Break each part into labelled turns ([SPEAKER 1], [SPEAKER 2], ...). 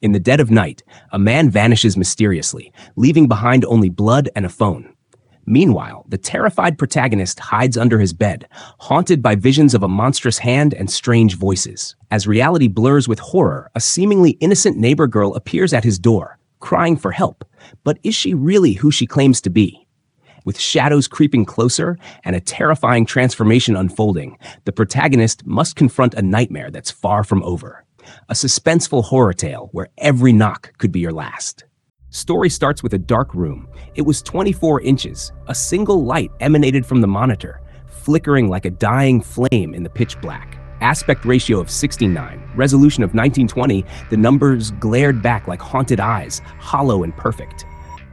[SPEAKER 1] In the dead of night, a man vanishes mysteriously, leaving behind only blood and a phone. Meanwhile, the terrified protagonist hides under his bed, haunted by visions of a monstrous hand and strange voices. As reality blurs with horror, a seemingly innocent neighbor girl appears at his door, crying for help. But is she really who she claims to be? With shadows creeping closer and a terrifying transformation unfolding, the protagonist must confront a nightmare that's far from over. A suspenseful horror tale where every knock could be your last. Story starts with a dark room. It was 24 inches. A single light emanated from the monitor, flickering like a dying flame in the pitch black. Aspect ratio of 69, resolution of 1920, the numbers glared back like haunted eyes, hollow and perfect.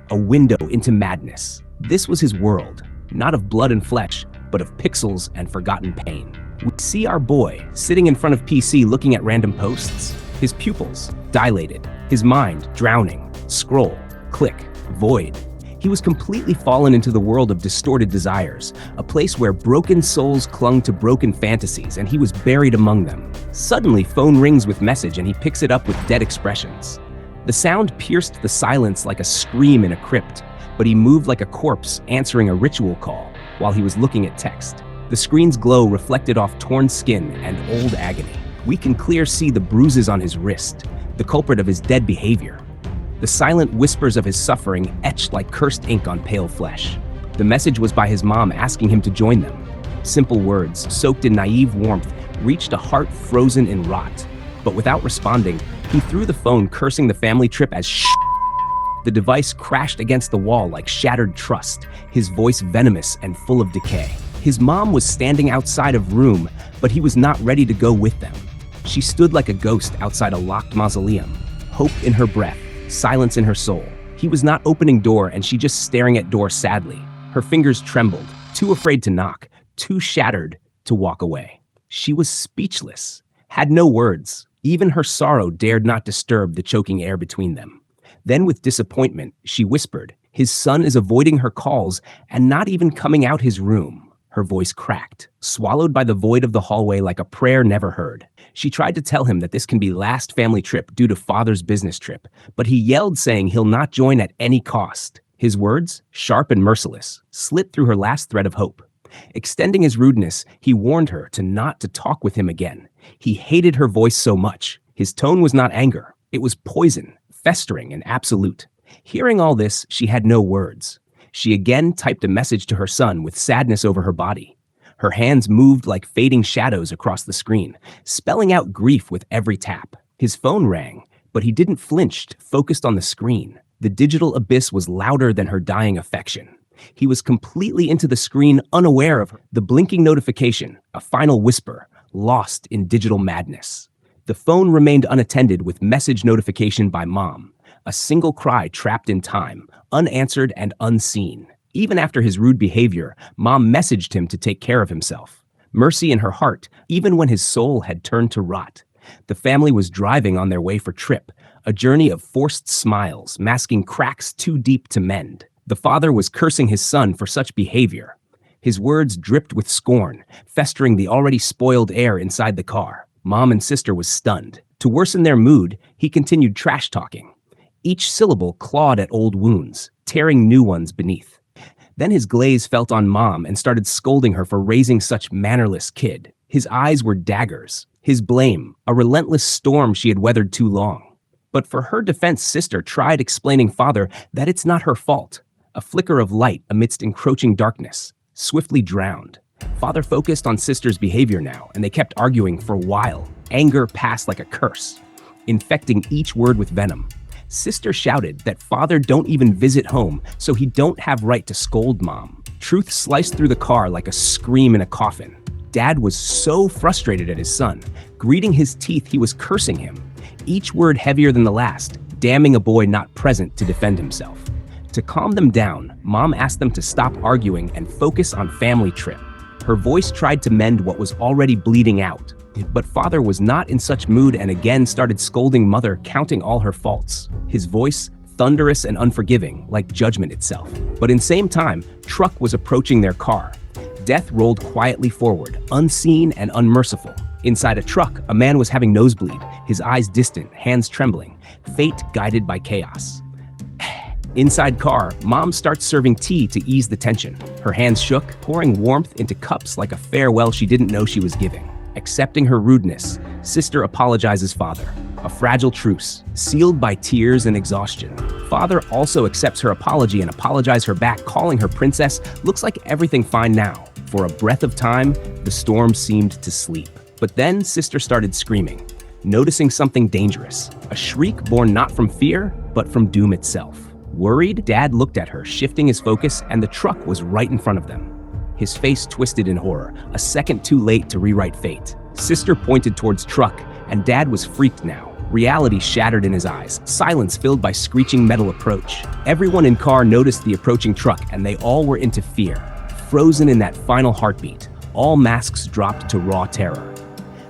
[SPEAKER 1] A window into madness. This was his world, not of blood and flesh, but of pixels and forgotten pain. We see our boy sitting in front of PC looking at random posts, his pupils dilated, his mind drowning, scroll, click, void. He was completely fallen into the world of distorted desires, a place where broken souls clung to broken fantasies, and he was buried among them. Suddenly, phone rings with message and he picks it up with dead expressions. The sound pierced the silence like a scream in a crypt, but he moved like a corpse answering a ritual call while he was looking at text. The screen's glow reflected off torn skin and old agony. We can clearly see the bruises on his wrist, the culprit of his dead behavior. The silent whispers of his suffering etched like cursed ink on pale flesh. The message was by his mom asking him to join them. Simple words, soaked in naive warmth, reached a heart frozen in rot. But without responding, he threw the phone, cursing the family trip as shh. The device crashed against the wall like shattered trust, his voice venomous and full of decay. His mom was standing outside of room, but he was not ready to go with them. She stood like a ghost outside a locked mausoleum, hope in her breath, silence in her soul. He was not opening door and she just staring at door sadly. Her fingers trembled, too afraid to knock, too shattered to walk away. She was speechless, had no words. Even her sorrow dared not disturb the choking air between them. Then with disappointment, she whispered, "His son is avoiding her calls and not even coming out his room." Her voice cracked, swallowed by the void of the hallway like a prayer never heard. She tried to tell him that this can be last family trip due to father's business trip, but he yelled saying he'll not join at any cost. His words, sharp and merciless, slit through her last thread of hope. Extending his rudeness, he warned her not to talk with him again. He hated her voice so much. His tone was not anger. It was poison, festering and absolute. Hearing all this, she had no words. She again typed a message to her son with sadness over her body. Her hands moved like fading shadows across the screen, spelling out grief with every tap. His phone rang, but he didn't flinch, focused on the screen. The digital abyss was louder than her dying affection. He was completely into the screen, unaware of her. The blinking notification, a final whisper, lost in digital madness. The phone remained unattended with message notification by mom. A single cry trapped in time, unanswered and unseen. Even after his rude behavior, mom messaged him to take care of himself. Mercy in her heart, even when his soul had turned to rot. The family was driving on their way for trip, a journey of forced smiles, masking cracks too deep to mend. The father was cursing his son for such behavior. His words dripped with scorn, festering the already spoiled air inside the car. Mom and sister was stunned. To worsen their mood, he continued trash talking. Each syllable clawed at old wounds, tearing new ones beneath. Then his glaze felt on mom and started scolding her for raising such mannerless kid. His eyes were daggers. His blame, a relentless storm she had weathered too long. But for her defense, sister tried explaining father that it's not her fault. A flicker of light amidst encroaching darkness, swiftly drowned. Father focused on sister's behavior now, and they kept arguing for a while. Anger passed like a curse, infecting each word with venom. Sister shouted that father don't even visit home, so he don't have right to scold mom. Truth sliced through the car like a scream in a coffin. Dad was so frustrated at his son. Greeting his teeth, he was cursing him. Each word heavier than the last, damning a boy not present to defend himself. To calm them down, mom asked them to stop arguing and focus on family trip. Her voice tried to mend what was already bleeding out. But father was not in such mood and again started scolding mother, counting all her faults. His voice, thunderous and unforgiving, like judgment itself. But in same time, truck was approaching their car. Death rolled quietly forward, unseen and unmerciful. Inside a truck, a man was having nosebleed, his eyes distant, hands trembling, fate guided by chaos. Inside car, mom starts serving tea to ease the tension. Her hands shook, pouring warmth into cups like a farewell she didn't know she was giving. Accepting her rudeness, sister apologizes father. A fragile truce, sealed by tears and exhaustion. Father also accepts her apology and apologizes her back, calling her princess. Looks like everything fine now. For a breath of time, the storm seemed to sleep. But then sister started screaming, noticing something dangerous. A shriek born not from fear, but from doom itself. Worried, Dad looked at her, shifting his focus, and the truck was right in front of them. His face twisted in horror, a second too late to rewrite fate. Sister pointed towards truck, and Dad was freaked now. Reality shattered in his eyes, silence filled by screeching metal approach. Everyone in car noticed the approaching truck, and they all were into fear. Frozen in that final heartbeat, all masks dropped to raw terror.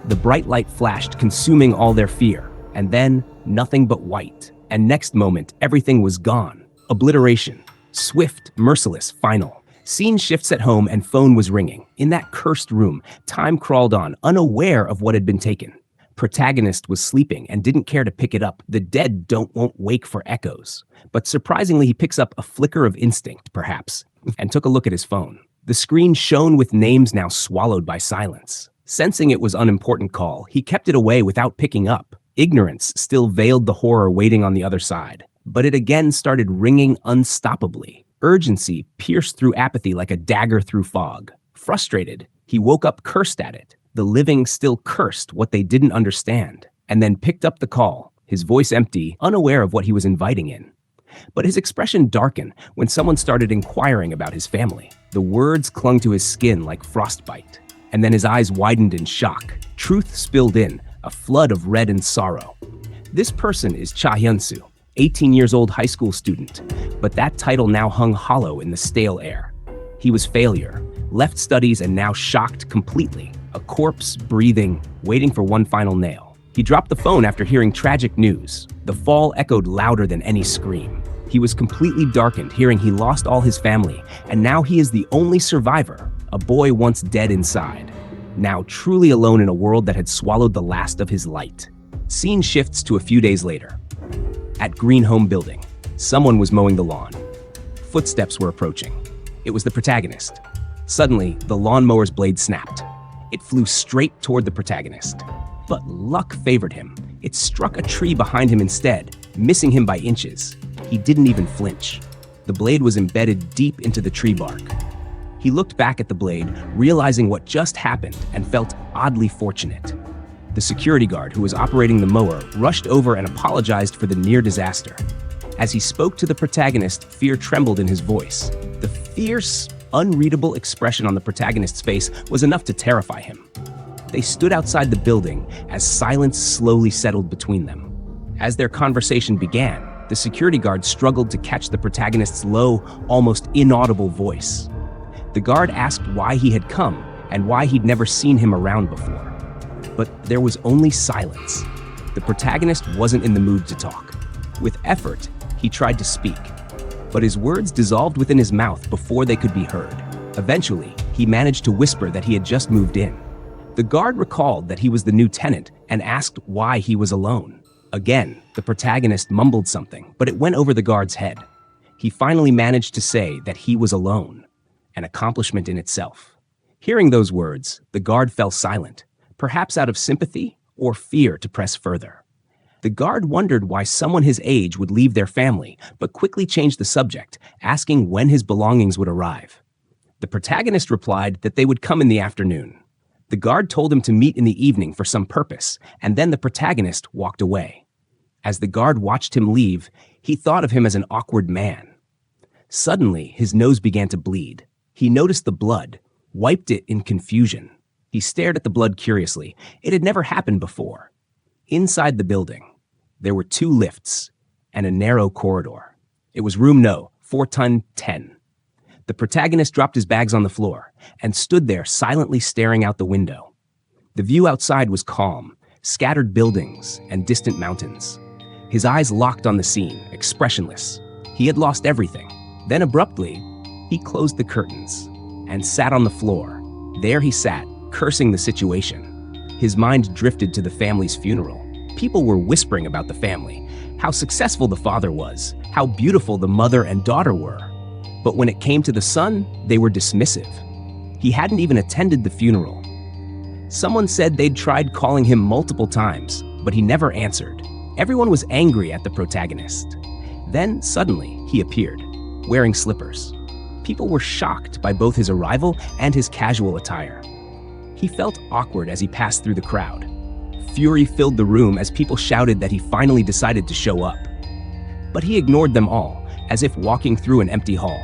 [SPEAKER 1] The bright light flashed, consuming all their fear, and then nothing but white. And next moment, everything was gone. Obliteration. Swift, merciless, final. Scene shifts at home and phone was ringing. In that cursed room, time crawled on, unaware of what had been taken. Protagonist was sleeping and didn't care to pick it up. The dead won't wake for echoes. But surprisingly, he picks up a flicker of instinct, perhaps, and took a look at his phone. The screen shone with names now swallowed by silence. Sensing it was unimportant call, he kept it away without picking up. Ignorance still veiled the horror waiting on the other side. But it again started ringing unstoppably. Urgency pierced through apathy like a dagger through fog. Frustrated, he woke up cursed at it. The living still cursed what they didn't understand, and then picked up the call, his voice empty, unaware of what he was inviting in. But his expression darkened when someone started inquiring about his family. The words clung to his skin like frostbite, and then his eyes widened in shock. Truth spilled in, a flood of red and sorrow. This person is Cha Hyun-soo, 18 years old high school student, but that title now hung hollow in the stale air. He was failure, left studies and now shocked completely, a corpse breathing, waiting for one final nail. He dropped the phone after hearing tragic news. The fall echoed louder than any scream. He was completely darkened, hearing he lost all his family, and now he is the only survivor, a boy once dead inside. Now truly alone in a world that had swallowed the last of his light. Scene shifts to a few days later. At Green Home Building, someone was mowing the lawn. Footsteps were approaching. It was the protagonist. Suddenly, the lawnmower's blade snapped. It flew straight toward the protagonist. But luck favored him. It struck a tree behind him instead, missing him by inches. He didn't even flinch. The blade was embedded deep into the tree bark. He looked back at the blade, realizing what just happened, and felt oddly fortunate. The security guard who was operating the mower rushed over and apologized for the near disaster. As he spoke to the protagonist, fear trembled in his voice. The fierce, unreadable expression on the protagonist's face was enough to terrify him. They stood outside the building as silence slowly settled between them. As their conversation began, the security guard struggled to catch the protagonist's low, almost inaudible voice. The guard asked why he had come and why he'd never seen him around before. But there was only silence. The protagonist wasn't in the mood to talk. With effort, he tried to speak, but his words dissolved within his mouth before they could be heard. Eventually, he managed to whisper that he had just moved in. The guard recalled that he was the new tenant and asked why he was alone. Again, the protagonist mumbled something, but it went over the guard's head. He finally managed to say that he was alone, an accomplishment in itself. Hearing those words, the guard fell silent, perhaps out of sympathy or fear to press further. The guard wondered why someone his age would leave their family, but quickly changed the subject, asking when his belongings would arrive. The protagonist replied that they would come in the afternoon. The guard told him to meet in the evening for some purpose, and then the protagonist walked away. As the guard watched him leave, he thought of him as an awkward man. Suddenly, his nose began to bleed. He noticed the blood, wiped it in confusion. He stared at the blood curiously. It had never happened before. Inside the building, there were 2 lifts and a narrow corridor. It was room No. 410. The protagonist dropped his bags on the floor and stood there silently staring out the window. The view outside was calm, scattered buildings and distant mountains. His eyes locked on the scene, expressionless. He had lost everything. Then abruptly, he closed the curtains and sat on the floor. There he sat, cursing the situation. His mind drifted to the family's funeral. People were whispering about the family, how successful the father was, how beautiful the mother and daughter were. But when it came to the son, they were dismissive. He hadn't even attended the funeral. Someone said they'd tried calling him multiple times, but he never answered. Everyone was angry at the protagonist. Then, suddenly, he appeared, wearing slippers. People were shocked by both his arrival and his casual attire. He felt awkward as he passed through the crowd. Fury filled the room as people shouted that he finally decided to show up. But he ignored them all, as if walking through an empty hall.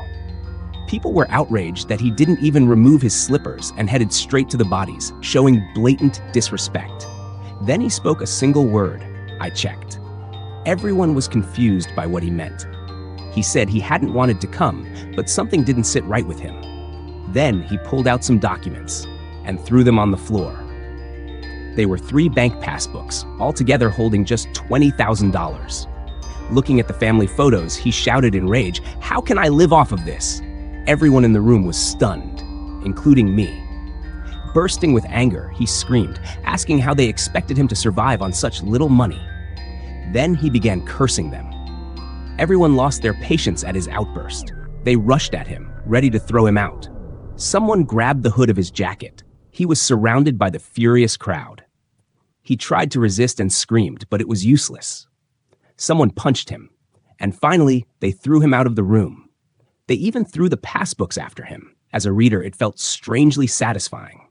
[SPEAKER 1] People were outraged that he didn't even remove his slippers and headed straight to the bodies, showing blatant disrespect. Then he spoke a single word: "I checked." Everyone was confused by what he meant. He said he hadn't wanted to come, but something didn't sit right with him. Then he pulled out some documents and threw them on the floor. They were 3 bank passbooks, altogether holding just $20,000. Looking at the family photos, he shouted in rage, "How can I live off of this?" Everyone in the room was stunned, including me. Bursting with anger, he screamed, asking how they expected him to survive on such little money. Then he began cursing them. Everyone lost their patience at his outburst. They rushed at him, ready to throw him out. Someone grabbed the hood of his jacket. He was surrounded by the furious crowd. He tried to resist and screamed, but it was useless. Someone punched him, and finally, they threw him out of the room. They even threw the passbooks after him. As a reader, it felt strangely satisfying.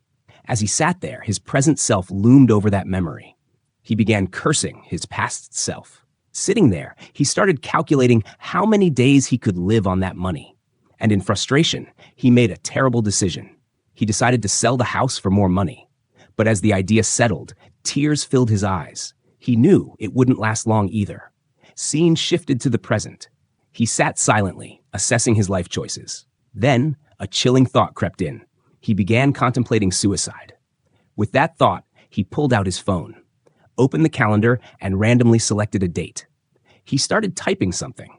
[SPEAKER 1] As he sat there, his present self loomed over that memory. He began cursing his past self. Sitting there, he started calculating how many days he could live on that money. And in frustration, he made a terrible decision. He decided to sell the house for more money. But as the idea settled, tears filled his eyes. He knew it wouldn't last long either. Scene shifted to the present. He sat silently, assessing his life choices. Then, a chilling thought crept in. He began contemplating suicide. With that thought, he pulled out his phone, opened the calendar, and randomly selected a date. He started typing something.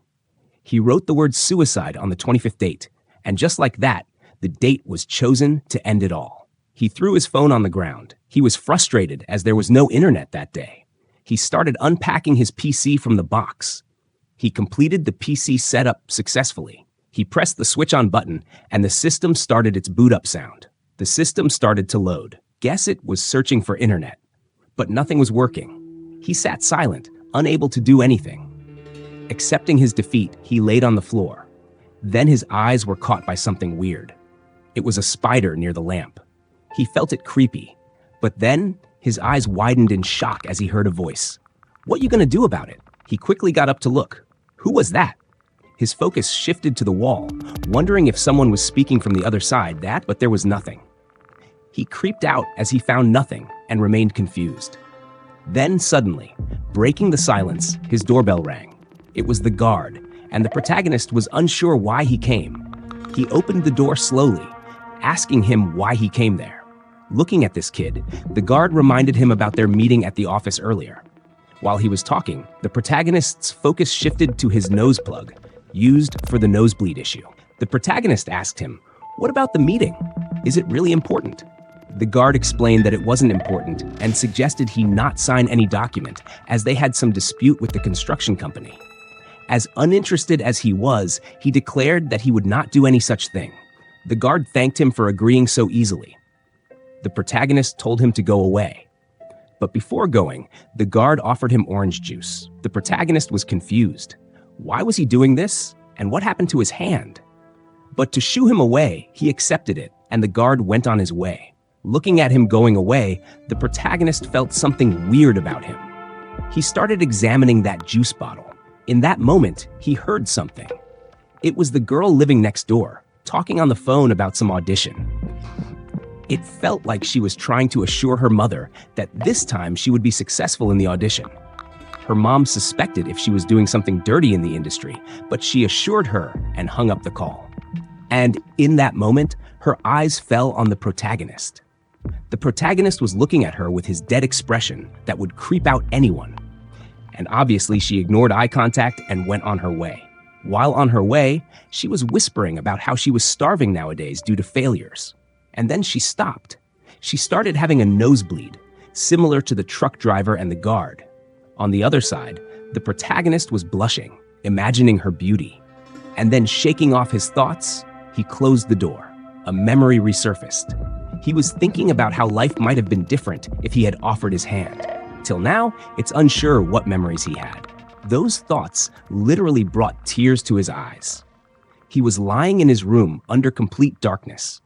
[SPEAKER 1] He wrote the word suicide on the 25th date, and just like that, the date was chosen to end it all. He threw his phone on the ground. He was frustrated as there was no internet that day. He started unpacking his PC from the box. He completed the PC setup successfully. He pressed the switch on button, and the system started its boot up sound. The system started to load. Guess it was searching for internet. But nothing was working. He sat silent, unable to do anything. Accepting his defeat, he laid on the floor. Then his eyes were caught by something weird. It was a spider near the lamp. He felt it creepy. But then, his eyes widened in shock as he heard a voice. "What you gonna do about it?" He quickly got up to look. Who was that? His focus shifted to the wall, wondering if someone was speaking from the other side, but there was nothing. He creeped out as he found nothing and remained confused. Then suddenly, breaking the silence, his doorbell rang. It was the guard, and the protagonist was unsure why he came. He opened the door slowly, asking him why he came there. Looking at this kid, the guard reminded him about their meeting at the office earlier. While he was talking, the protagonist's focus shifted to his nose plug, used for the nosebleed issue. The protagonist asked him, "What about the meeting? Is it really important?" The guard explained that it wasn't important and suggested he not sign any document, as they had some dispute with the construction company. As uninterested as he was, he declared that he would not do any such thing. The guard thanked him for agreeing so easily. The protagonist told him to go away. But before going, the guard offered him orange juice. The protagonist was confused. Why was he doing this? And what happened to his hand? But to shoo him away, he accepted it, and the guard went on his way. Looking at him going away, the protagonist felt something weird about him. He started examining that juice bottle. In that moment, he heard something. It was the girl living next door, talking on the phone about some audition. It felt like she was trying to assure her mother that this time she would be successful in the audition. Her mom suspected if she was doing something dirty in the industry, but she assured her and hung up the call. And in that moment, her eyes fell on the protagonist. The protagonist was looking at her with his dead expression that would creep out anyone. And obviously, she ignored eye contact and went on her way. While on her way, she was whispering about how she was starving nowadays due to failures. And then she stopped. She started having a nosebleed. similar to the truck driver and the guard. On the other side, the protagonist was blushing, imagining her beauty. And then shaking off his thoughts, he closed the door. A memory resurfaced. He was thinking about how life might have been different if he had offered his hand. Till now, it's unsure what memories he had. Those thoughts literally brought tears to his eyes. He was lying in his room under complete darkness.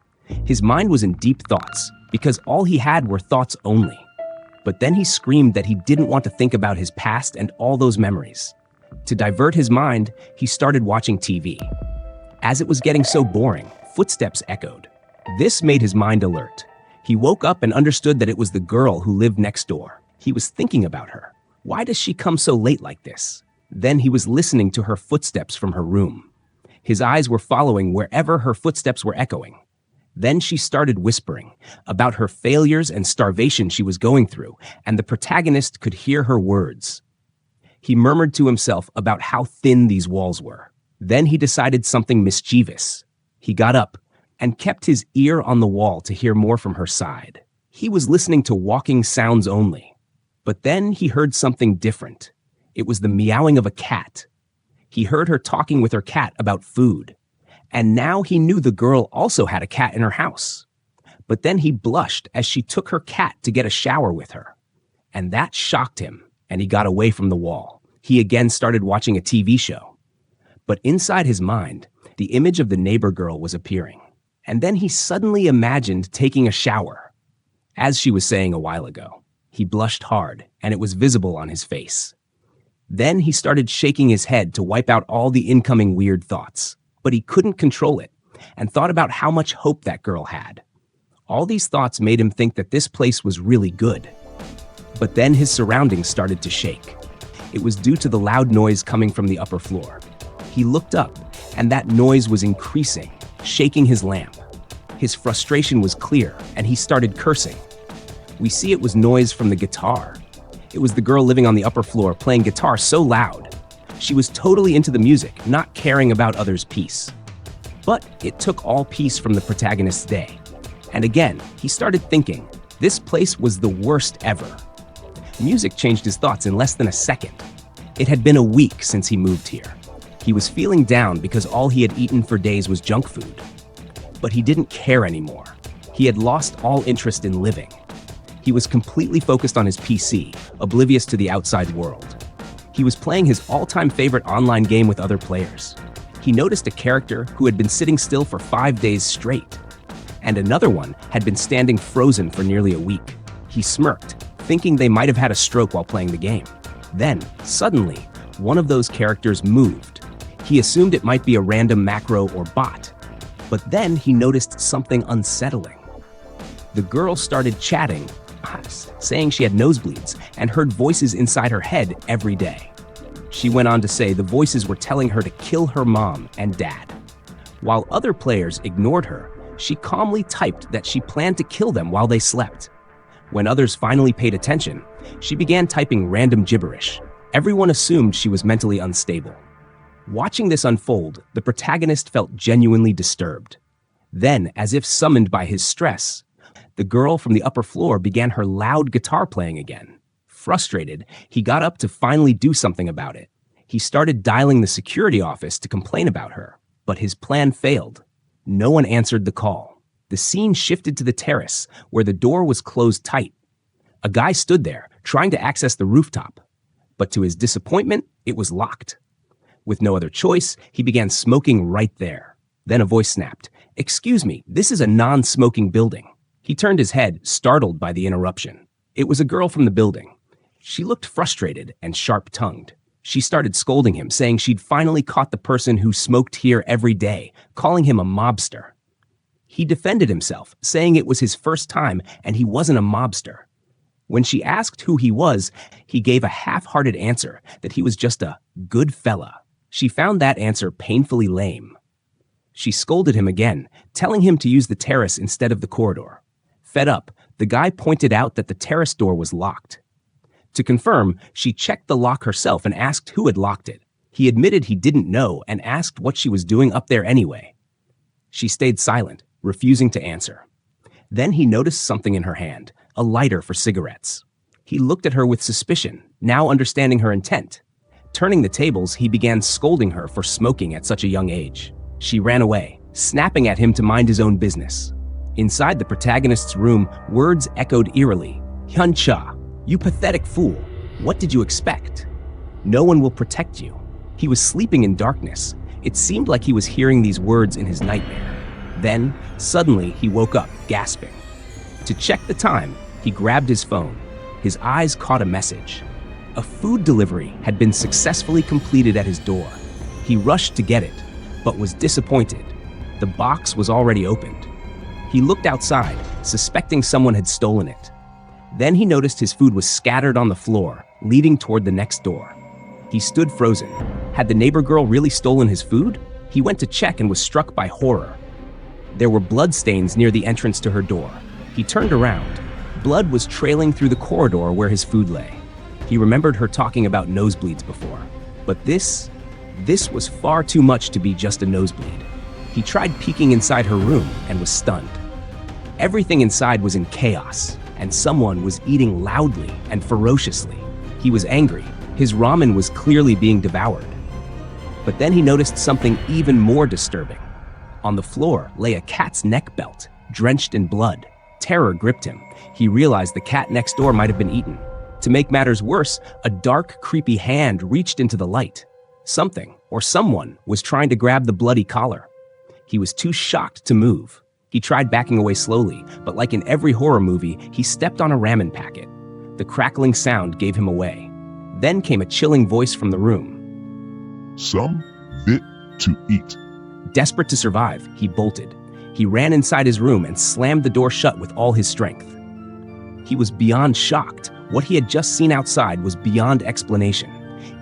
[SPEAKER 1] His mind was in deep thoughts because all he had were thoughts only. But then he screamed that he didn't want to think about his past and all those memories. To divert his mind, he started watching TV. As it was getting so boring, footsteps echoed. This made his mind alert. He woke up and understood that it was the girl who lived next door. He was thinking about her. Why does she come so late like this? Then he was listening to her footsteps from her room. His eyes were following wherever her footsteps were echoing. Then she started whispering about her failures and starvation she was going through, and the protagonist could hear her words. He murmured to himself about how thin these walls were. Then he decided something mischievous. He got up and kept his ear on the wall to hear more from her side. He was listening to walking sounds only. But then he heard something different. It was the meowing of a cat. He heard her talking with her cat about food. And now he knew the girl also had a cat in her house. But then he blushed as she took her cat to get a shower with her. And that shocked him, and he got away from the wall. He again started watching a TV show. But inside his mind, the image of the neighbor girl was appearing. And then he suddenly imagined taking a shower. As she was saying a while ago, he blushed hard, and it was visible on his face. Then he started shaking his head to wipe out all the incoming weird thoughts. But he couldn't control it, and thought about how much hope that girl had. All these thoughts made him think that this place was really good. But then his surroundings started to shake. It was due to the loud noise coming from the upper floor. He looked up, and that noise was increasing, shaking his lamp. His frustration was clear, and he started cursing. We see it was noise from the guitar. It was the girl living on the upper floor playing guitar so loud. She was totally into the music, not caring about others' peace. But it took all peace from the protagonist's day. And again, he started thinking, this place was the worst ever. Music changed his thoughts in less than a second. It had been a week since he moved here. He was feeling down because all he had eaten for days was junk food. But he didn't care anymore. He had lost all interest in living. He was completely focused on his PC, oblivious to the outside world. He was playing his all-time favorite online game with other players. He noticed a character who had been sitting still for 5 days straight, and another one had been standing frozen for nearly a week. He smirked, thinking they might have had a stroke while playing the game. Then, suddenly, one of those characters moved. He assumed it might be a random macro or bot, but then he noticed something unsettling. The girl started chatting, saying she had nosebleeds and heard voices inside her head every day. She went on to say the voices were telling her to kill her mom and dad. While other players ignored her, she calmly typed that she planned to kill them while they slept. When others finally paid attention, she began typing random gibberish. Everyone assumed she was mentally unstable. Watching this unfold, the protagonist felt genuinely disturbed. Then, as if summoned by his stress, the girl from the upper floor began her loud guitar playing again. Frustrated, he got up to finally do something about it. He started dialing the security office to complain about her, but his plan failed. No one answered the call. The scene shifted to the terrace, where the door was closed tight. A guy stood there, trying to access the rooftop. But to his disappointment, it was locked. With no other choice, he began smoking right there. Then a voice snapped, "Excuse me, this is a non-smoking building." He turned his head, startled by the interruption. It was a girl from the building. She looked frustrated and sharp-tongued. She started scolding him, saying she'd finally caught the person who smoked here every day, calling him a mobster. He defended himself, saying it was his first time and he wasn't a mobster. When she asked who he was, he gave a half-hearted answer that he was just a good fella. She found that answer painfully lame. She scolded him again, telling him to use the terrace instead of the corridor. Fed up, the guy pointed out that the terrace door was locked. To confirm, she checked the lock herself and asked who had locked it. He admitted he didn't know and asked what she was doing up there anyway. She stayed silent, refusing to answer. Then he noticed something in her hand, a lighter for cigarettes. He looked at her with suspicion, now understanding her intent. Turning the tables, he began scolding her for smoking at such a young age. She ran away, snapping at him to mind his own business. Inside the protagonist's room, words echoed eerily. "Hyun-cha, you pathetic fool. What did you expect? No one will protect you." He was sleeping in darkness. It seemed like he was hearing these words in his nightmare. Then, suddenly, he woke up, gasping. To check the time, he grabbed his phone. His eyes caught a message. A food delivery had been successfully completed at his door. He rushed to get it, but was disappointed. The box was already opened. He looked outside, suspecting someone had stolen it. Then he noticed his food was scattered on the floor, leading toward the next door. He stood frozen. Had the neighbor girl really stolen his food? He went to check and was struck by horror. There were bloodstains near the entrance to her door. He turned around. Blood was trailing through the corridor where his food lay. He remembered her talking about nosebleeds before. But this was far too much to be just a nosebleed. He tried peeking inside her room and was stunned. Everything inside was in chaos, and someone was eating loudly and ferociously. He was angry. His ramen was clearly being devoured. But then he noticed something even more disturbing. On the floor lay a cat's neck belt, drenched in blood. Terror gripped him. He realized the cat next door might have been eaten. To make matters worse, a dark, creepy hand reached into the light. Something, or someone, was trying to grab the bloody collar. He was too shocked to move. He tried backing away slowly, but like in every horror movie, he stepped on a ramen packet. The crackling sound gave him away. Then came a chilling voice from the room.
[SPEAKER 2] "Some bit to eat."
[SPEAKER 1] Desperate to survive, he bolted. He ran inside his room and slammed the door shut with all his strength. He was beyond shocked. What he had just seen outside was beyond explanation.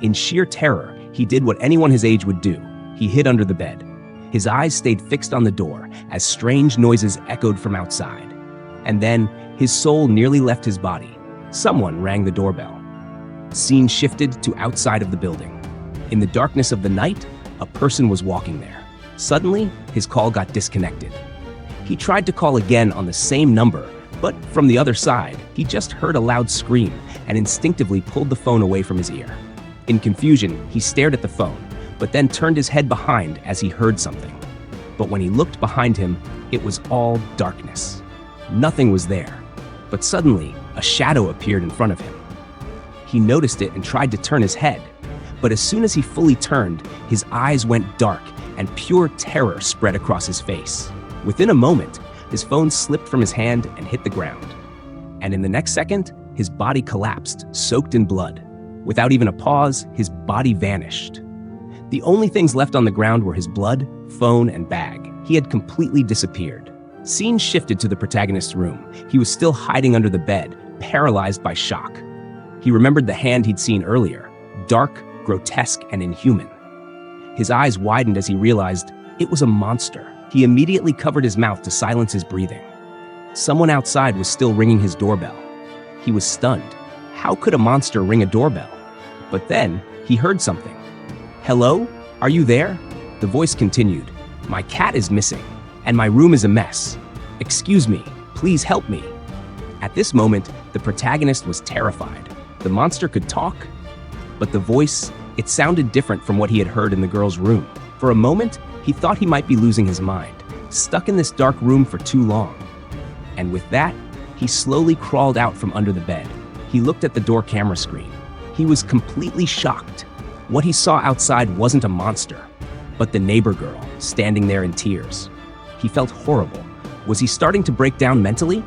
[SPEAKER 1] In sheer terror, he did what anyone his age would do. He hid under the bed. His eyes stayed fixed on the door as strange noises echoed from outside. And then, his soul nearly left his body. Someone rang the doorbell. Scene shifted to outside of the building. In the darkness of the night, a person was walking there. Suddenly, his call got disconnected. He tried to call again on the same number, but from the other side, he just heard a loud scream and instinctively pulled the phone away from his ear. In confusion, he stared at the phone, but then turned his head behind as he heard something. But when he looked behind him, it was all darkness. Nothing was there. But suddenly, a shadow appeared in front of him. He noticed it and tried to turn his head. But as soon as he fully turned, his eyes went dark and pure terror spread across his face. Within a moment, his phone slipped from his hand and hit the ground. And in the next second, his body collapsed, soaked in blood. Without even a pause, his body vanished. The only things left on the ground were his blood, phone, and bag. He had completely disappeared. Scene shifted to the protagonist's room. He was still hiding under the bed, paralyzed by shock. He remembered the hand he'd seen earlier, dark, grotesque, and inhuman. His eyes widened as he realized it was a monster. He immediately covered his mouth to silence his breathing. Someone outside was still ringing his doorbell. He was stunned. How could a monster ring a doorbell? But then, he heard something. "Hello? Are you there?" The voice continued. "My cat is missing, and my room is a mess. Excuse me, please help me." At this moment, the protagonist was terrified. The monster could talk, but the voice, it sounded different from what he had heard in the girl's room. For a moment, he thought he might be losing his mind, stuck in this dark room for too long. And with that, he slowly crawled out from under the bed. He looked at the door camera screen. He was completely shocked. What he saw outside wasn't a monster, but the neighbor girl, standing there in tears. He felt horrible. Was he starting to break down mentally?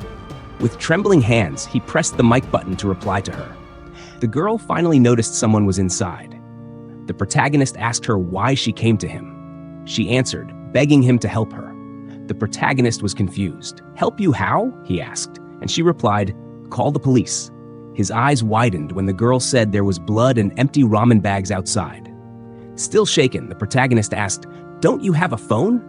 [SPEAKER 1] With trembling hands, he pressed the mic button to reply to her. The girl finally noticed someone was inside. The protagonist asked her why she came to him. She answered, begging him to help her. The protagonist was confused. "Help you how?" he asked, and she replied, "Call the police." His eyes widened when the girl said there was blood and empty ramen bags outside. Still shaken, the protagonist asked, "Don't you have a phone?"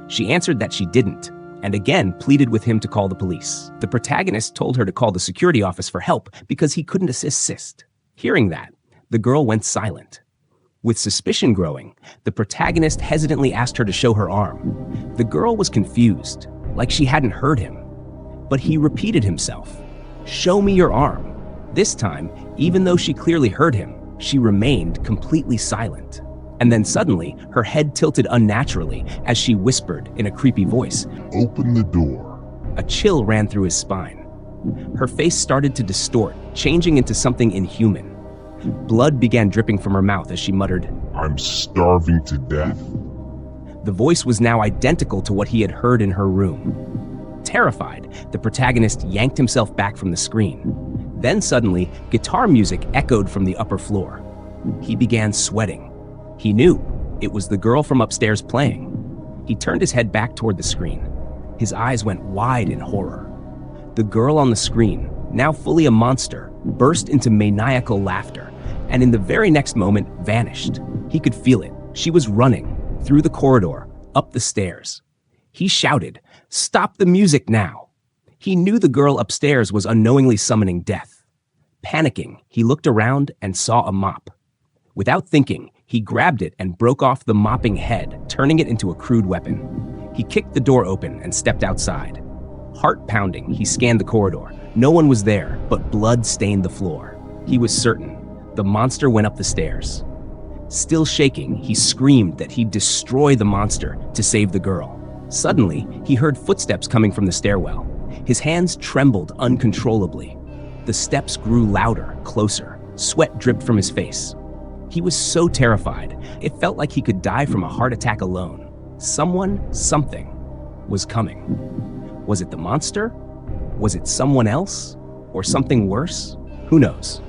[SPEAKER 1] She answered that she didn't, and again pleaded with him to call the police. The protagonist told her to call the security office for help because he couldn't assist. Hearing that, the girl went silent. With suspicion growing, the protagonist hesitantly asked her to show her arm. The girl was confused, like she hadn't heard him. But he repeated himself. "Show me your arm." This time, even though she clearly heard him, she remained completely silent. And then suddenly, her head tilted unnaturally as she whispered in a creepy voice.
[SPEAKER 2] Open the door.
[SPEAKER 1] A chill ran through his spine. Her face started to distort, changing into something inhuman. Blood began dripping from her mouth as she muttered,
[SPEAKER 2] I'm starving to death.
[SPEAKER 1] The voice was now identical to what he had heard in her room. Terrified, the protagonist yanked himself back from the screen. Then suddenly, guitar music echoed from the upper floor. He began sweating. He knew it was the girl from upstairs playing. He turned his head back toward the screen. His eyes went wide in horror. The girl on the screen, now fully a monster, burst into maniacal laughter, and in the very next moment vanished. He could feel it. She was running through the corridor, up the stairs. He shouted, "Stop the music now!" He knew the girl upstairs was unknowingly summoning death. Panicking, he looked around and saw a mop. Without thinking, he grabbed it and broke off the mopping head, turning it into a crude weapon. He kicked the door open and stepped outside. Heart pounding, he scanned the corridor. No one was there, but blood stained the floor. He was certain. The monster went up the stairs. Still shaking, he screamed that he'd destroy the monster to save the girl. Suddenly, he heard footsteps coming from the stairwell. His hands trembled uncontrollably. The steps grew louder, closer. Sweat dripped from his face. He was so terrified, it felt like he could die from a heart attack alone. Someone, something, was coming. Was it the monster? Was it someone else? Or something worse? Who knows?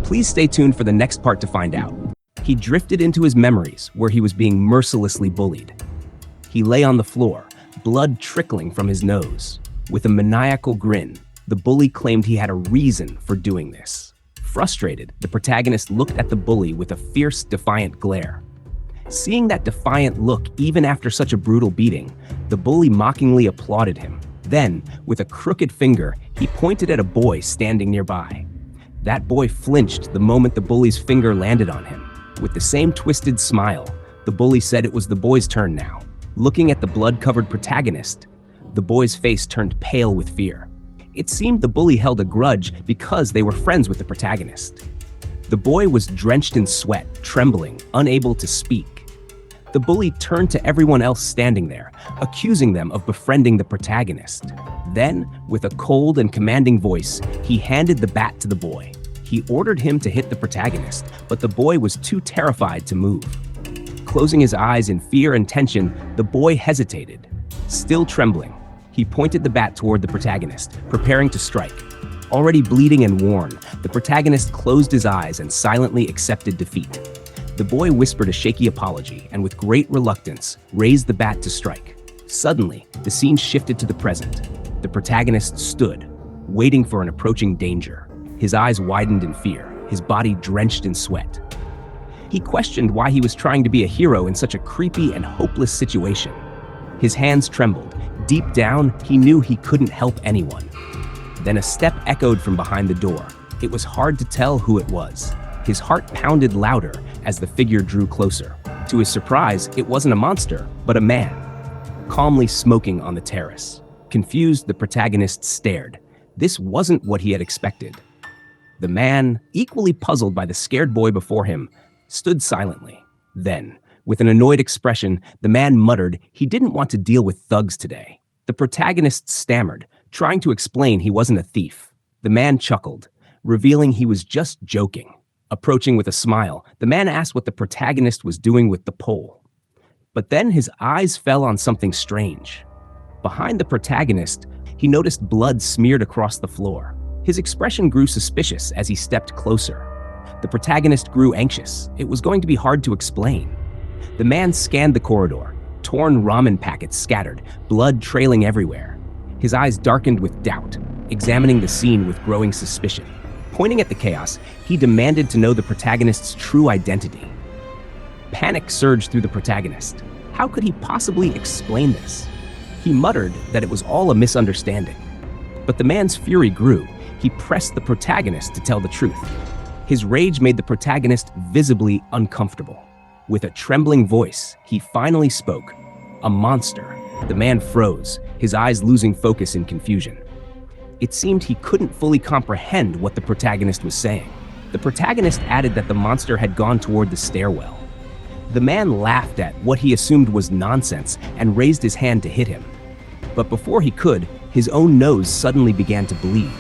[SPEAKER 1] Please stay tuned for the next part to find out. He drifted into his memories where he was being mercilessly bullied. He lay on the floor, blood trickling from his nose. With a maniacal grin, the bully claimed he had a reason for doing this. Frustrated, the protagonist looked at the bully with a fierce, defiant glare. Seeing that defiant look even after such a brutal beating, the bully mockingly applauded him. Then, with a crooked finger, he pointed at a boy standing nearby. That boy flinched the moment the bully's finger landed on him. With the same twisted smile, the bully said it was the boy's turn now. Looking at the blood-covered protagonist, the boy's face turned pale with fear. It seemed the bully held a grudge because they were friends with the protagonist. The boy was drenched in sweat, trembling, unable to speak. The bully turned to everyone else standing there, accusing them of befriending the protagonist. Then, with a cold and commanding voice, he handed the bat to the boy. He ordered him to hit the protagonist, but the boy was too terrified to move. Closing his eyes in fear and tension, the boy hesitated. Still trembling, he pointed the bat toward the protagonist, preparing to strike. Already bleeding and worn, the protagonist closed his eyes and silently accepted defeat. The boy whispered a shaky apology and with great reluctance raised the bat to strike. Suddenly, the scene shifted to the present. The protagonist stood, waiting for an approaching danger. His eyes widened in fear, his body drenched in sweat. He questioned why he was trying to be a hero in such a creepy and hopeless situation. His hands trembled. Deep down, he knew he couldn't help anyone. Then a step echoed from behind the door. It was hard to tell who it was. His heart pounded louder as the figure drew closer. To his surprise, it wasn't a monster, but a man, calmly smoking on the terrace. Confused, the protagonist stared. This wasn't what he had expected. The man, equally puzzled by the scared boy before him, stood silently. Then, with an annoyed expression, the man muttered he didn't want to deal with thugs today. The protagonist stammered, trying to explain he wasn't a thief. The man chuckled, revealing he was just joking. Approaching with a smile, the man asked what the protagonist was doing with the pole. But then his eyes fell on something strange. Behind the protagonist, he noticed blood smeared across the floor. His expression grew suspicious as he stepped closer. The protagonist grew anxious. It was going to be hard to explain. The man scanned the corridor, torn ramen packets scattered, blood trailing everywhere. His eyes darkened with doubt, examining the scene with growing suspicion. Pointing at the chaos, he demanded to know the protagonist's true identity. Panic surged through the protagonist. How could he possibly explain this? He muttered that it was all a misunderstanding. But the man's fury grew. He pressed the protagonist to tell the truth. His rage made the protagonist visibly uncomfortable. With a trembling voice, he finally spoke. A monster. The man froze, his eyes losing focus in confusion. It seemed he couldn't fully comprehend what the protagonist was saying. The protagonist added that the monster had gone toward the stairwell. The man laughed at what he assumed was nonsense and raised his hand to hit him. But before he could, his own nose suddenly began to bleed.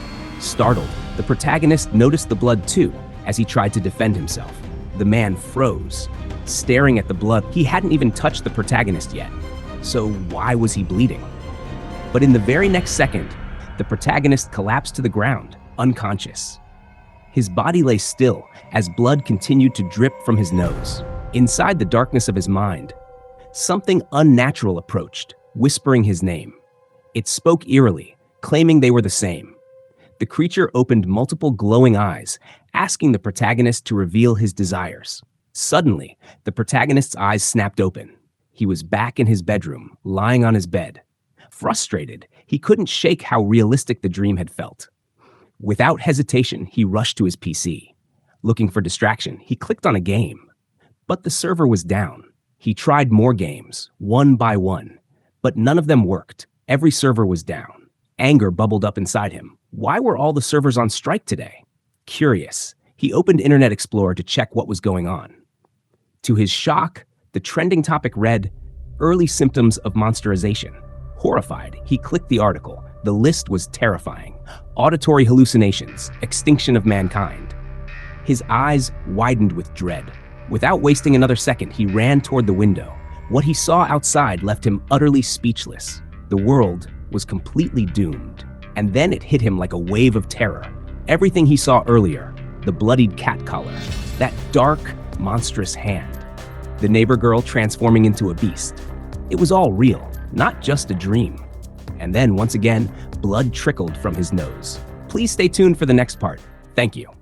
[SPEAKER 1] Startled, the protagonist noticed the blood too as he tried to defend himself. The man froze, staring at the blood. He hadn't even touched the protagonist yet. So why was he bleeding? But in the very next second, the protagonist collapsed to the ground, unconscious. His body lay still as blood continued to drip from his nose. Inside the darkness of his mind, something unnatural approached, whispering his name. It spoke eerily, claiming they were the same. The creature opened multiple glowing eyes, asking the protagonist to reveal his desires. Suddenly, the protagonist's eyes snapped open. He was back in his bedroom, lying on his bed. Frustrated, he couldn't shake how realistic the dream had felt. Without hesitation, he rushed to his PC. Looking for distraction, he clicked on a game. But the server was down. He tried more games, one by one, but none of them worked. Every server was down. Anger bubbled up inside him. Why were all the servers on strike today? Curious, he opened Internet Explorer to check what was going on. To his shock, the trending topic read, "Early symptoms of monsterization." Horrified, he clicked the article. The list was terrifying. Auditory hallucinations, extinction of mankind. His eyes widened with dread. Without wasting another second, he ran toward the window. What he saw outside left him utterly speechless. The world was completely doomed. And then it hit him like a wave of terror. Everything he saw earlier, the bloodied cat collar, that dark, monstrous hand, the neighbor girl transforming into a beast. It was all real, not just a dream. And then, once again, blood trickled from his nose. Please stay tuned for the next part. Thank you.